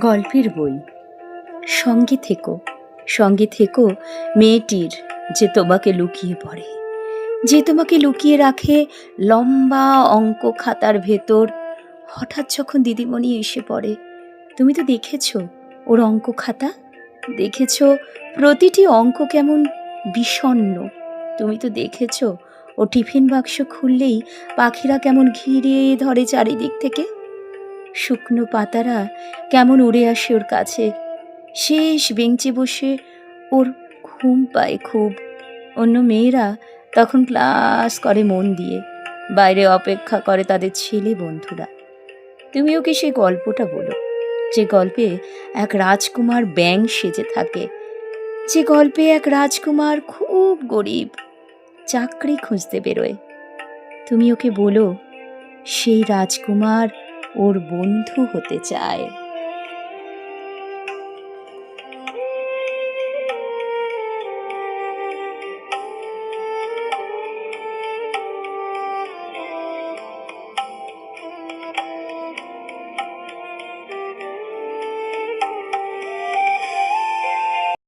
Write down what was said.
গল্পের বই। সঙ্গে থেকো, সঙ্গে থেকো মেয়েটির যে তোমাকে লুকিয়ে পড়ে, যে তোমাকে লুকিয়ে রাখে লম্বা অঙ্ক খাতার ভেতর। হঠাৎ যখন দিদিমণি এসে পড়ে, তুমি তো দেখেছ ওর অঙ্ক খাতা, দেখেছ প্রতিটি অঙ্ক কেমন বিষণ্ণ। তুমি তো দেখেছ ও টিফিন বাক্স খুললেই পাখিরা কেমন ঘিরে ধরে চারিদিক থেকে। শুকনো পাতারা কেমন উড়ে আসে ওর কাছে। শেষ বেঞ্চে বসে ওর ঘুম পায় খুব। অন্য মেয়েরা তখন ক্লাস করে মন দিয়ে, বাইরে অপেক্ষা করে তাদের ছেলে বন্ধুরা। তুমি ওকে সেই গল্পটা বলো, যে গল্পে এক রাজকুমার ব্যাঙ সেজে থাকে, যে গল্পে এক রাজকুমার খুব গরিব, চাকরি খুঁজতে বেরোয়। তুমি ওকে বলো সেই রাজকুমার ওর বন্ধু হতে চায়।